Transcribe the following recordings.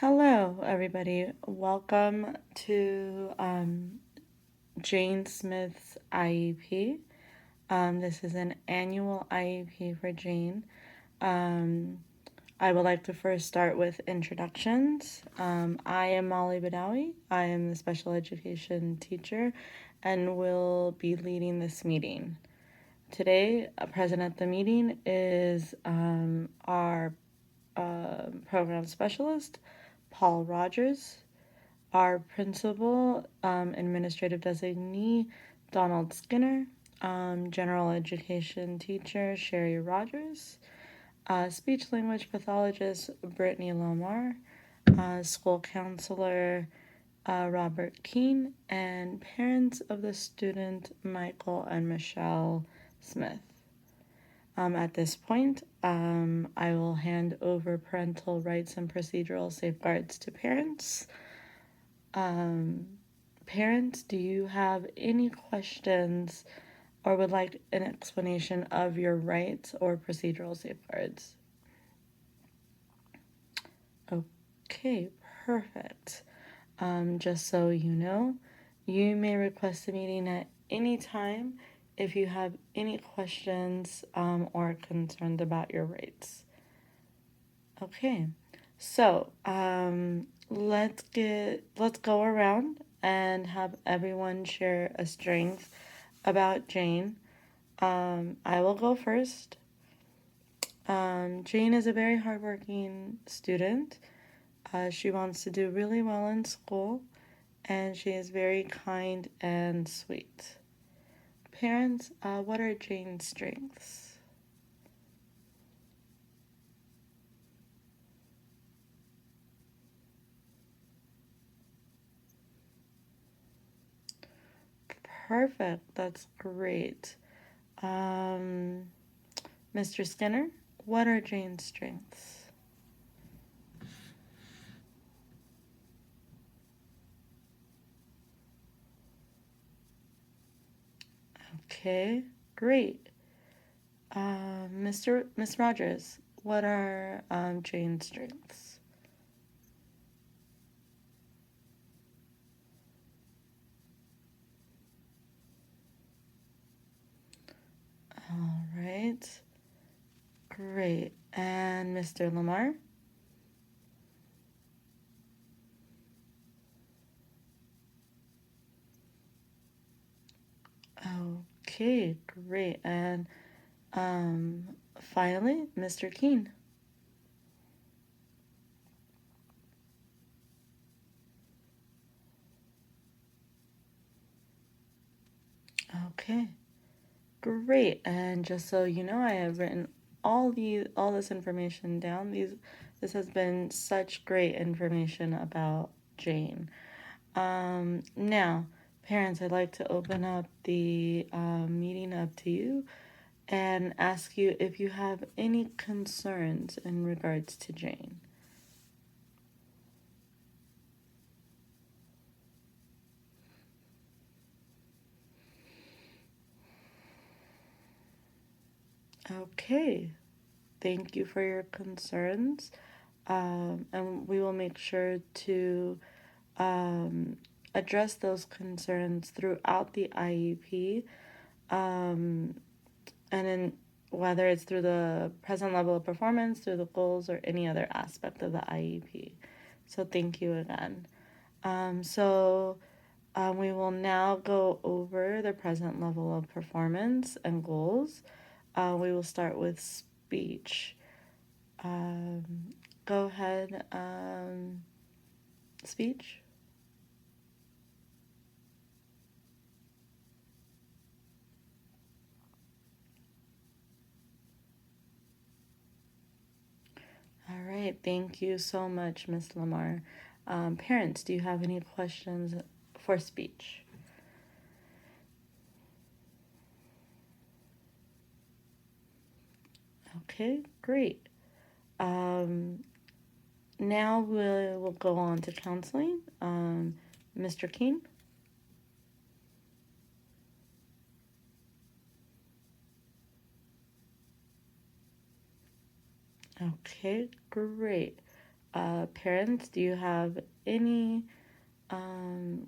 Hello, everybody. Welcome to Jane Smith's IEP. This is an annual IEP for Jane. I would like to first start with introductions. I am Molly Badawi. I am the special education teacher and will be leading this meeting. Today, present at the meeting is our program specialist, Paul Rogers, our principal administrative designee, Donald Skinner, general education teacher, Sherry Rogers, speech language pathologist, Brittany Lomar, school counselor, Robert Keene, and parents of the student, Michael and Michelle Smith. At this point, I will hand over parental rights and procedural safeguards to parents. Parents, do you have any questions or would like an explanation of your rights or procedural safeguards? Okay, perfect. Just so you know, you may request a meeting at any time if you have any questions or concerns about your rights. Okay, so let's go around and have everyone share a strength about Jane. I will go first. Jane is a very hardworking student. She wants to do really well in school, and she is very kind and sweet. Parents, what are Jane's strengths? Perfect. That's great. Mr. Skinner, what are Jane's strengths? Okay, great. Miss Rogers, what are Jane's strengths? All right, great. And Mr. Lamar? Okay, great. And finally, Mr. Keene. Okay, great. And just so you know, I have written all this information down. This has been such great information about Jane. Now, parents, I'd like to open up the meeting up to you and ask you if you have any concerns in regards to Jane. Okay, thank you for your concerns, and we will make sure to address those concerns throughout the IEP, and in whether it's through the present level of performance, through the goals, or any other aspect of the IEP. So thank you again. We will now go over the present level of performance and goals. We will start with speech. Go ahead, speech. All right, thank you so much, Miss Lamar. Parents, do you have any questions for speech? Okay, great. Now we'll go on to counseling. Mr. King? Okay, great. Parents, do you have any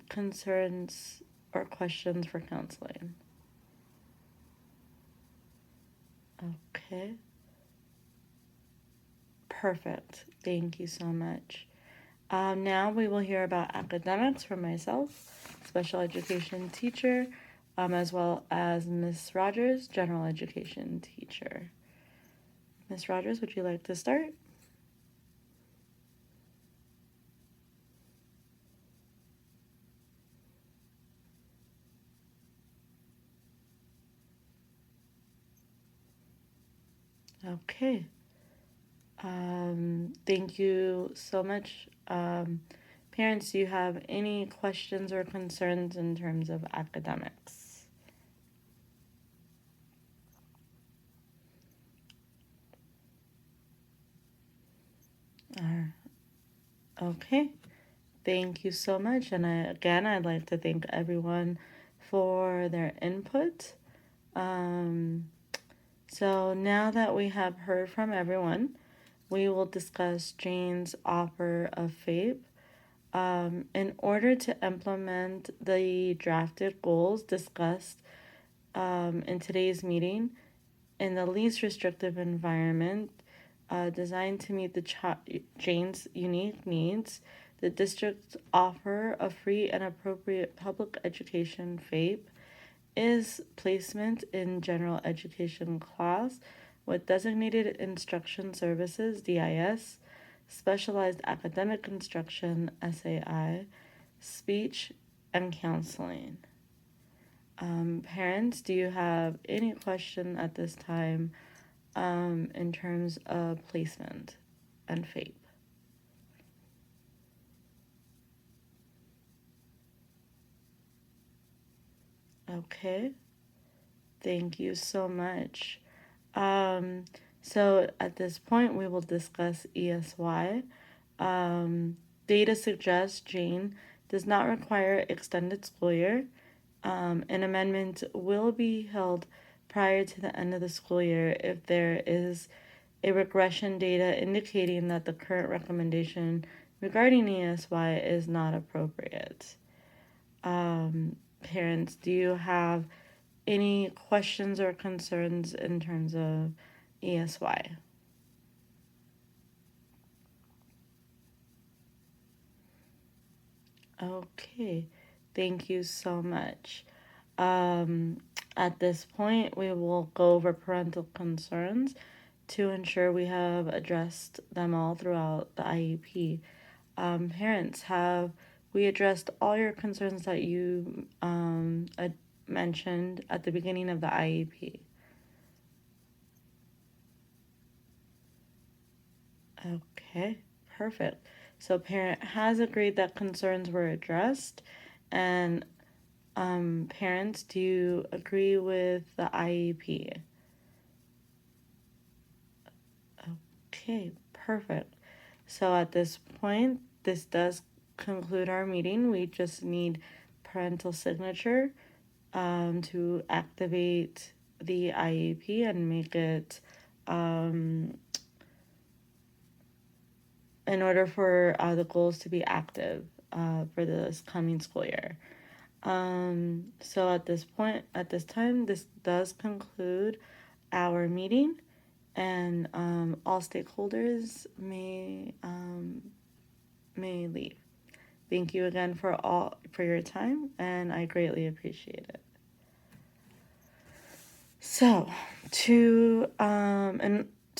concerns or questions for counseling? Okay. Perfect. Thank you so much. Now we will hear about academics from myself, special education teacher, as well as Miss Rogers, general education teacher. Miss Rogers, would you like to start? Okay. Thank you so much. Parents, do you have any questions or concerns in terms of academics? Okay. Thank you so much. And I'd like to thank everyone for their input. So now that we have heard from everyone, we will discuss Jane's offer of FAPE. In order to implement the drafted goals discussed in today's meeting in the least restrictive environment designed to meet Jane's unique needs, the district's offer of free and appropriate public education FAPE is placement in general education class with designated instruction services DIS, specialized academic instruction SAI, speech, and counseling. Parents, do you have any question at this time in terms of placement and FAPE? Okay, thank you so much. So at this point, we will discuss ESY. Data suggests Jane does not require extended school year. An amendment will be held prior to the end of the school year if there is a regression data indicating that the current recommendation regarding ESY is not appropriate. Parents, do you have any questions or concerns in terms of ESY? Okay, thank you so much. At this point, we will go over parental concerns to ensure we have addressed them all throughout the IEP. Parents, have we addressed all your concerns that you mentioned at the beginning of the IEP? Okay, perfect. So parent has agreed that concerns were addressed, and parents, do you agree with the IEP? Okay, perfect. So at this point, this does conclude our meeting. We just need parental signature to activate the IEP and make it in order for the goals to be active for this coming school year. So at this point, at this time, this does conclude our meeting, and all stakeholders may leave. Thank you again for your time, and I greatly appreciate it. So, to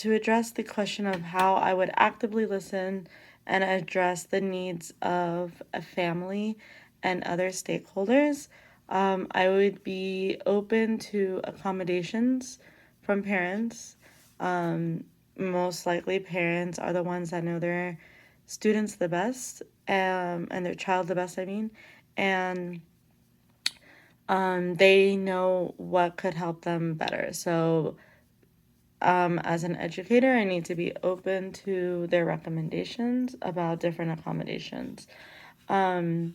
address the question of how I would actively listen and address the needs of a family and other stakeholders, I would be open to accommodations from parents. Most likely, parents are the ones that know their students the best, and their child the best, I mean, and they know what could help them better. So, as an educator, I need to be open to their recommendations about different accommodations. I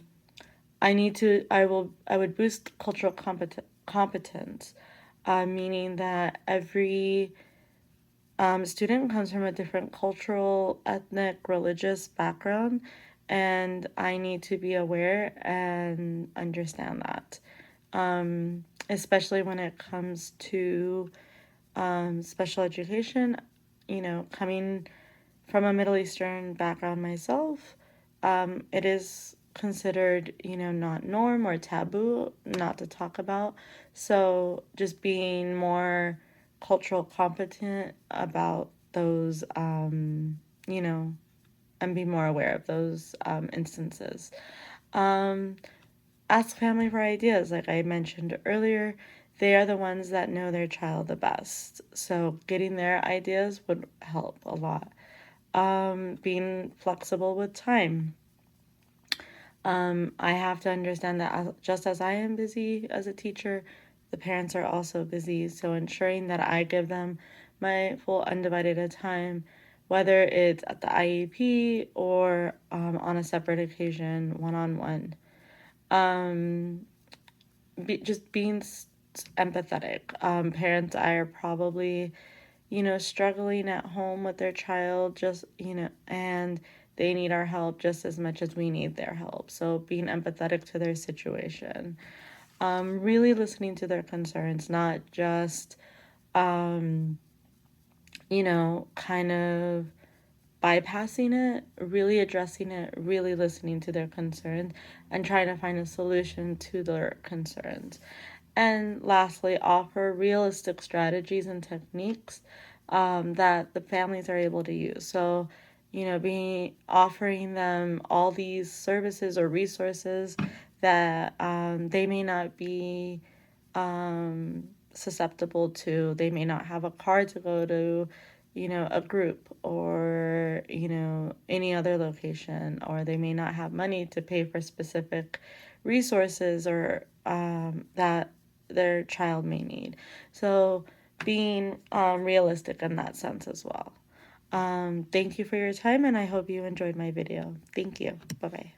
would boost cultural competence, meaning that every Student comes from a different cultural, ethnic, religious background, and I need to be aware and understand that. Especially when it comes to special education, coming from a Middle Eastern background myself, it is considered, not norm or taboo not to talk about. So just being more cultural competent about those, and be more aware of those instances. Um, Ask family for ideas, like I mentioned earlier. They are the ones that know their child the best. So getting their ideas would help a lot. Being flexible with time. I have to understand that just as I am busy as a teacher, the parents are also busy. So ensuring that I give them my full undivided time, whether it's at the IEP or on a separate occasion, one on one. Just being empathetic. Parents are probably, struggling at home with their child, just, and they need our help just as much as we need their help. So being empathetic to their situation, really listening to their concerns, not just, kind of bypassing it, really addressing it, really listening to their concerns, and trying to find a solution to their concerns. And lastly, offer realistic strategies and techniques that the families are able to use. So, being offering them all these services or resources that they may not be susceptible to. They may not have a car to go to, a group or, any other location, or they may not have money to pay for specific resources or that their child may need. So being realistic in that sense as well. Thank you for your time, and I hope you enjoyed my video. Thank you. Bye bye.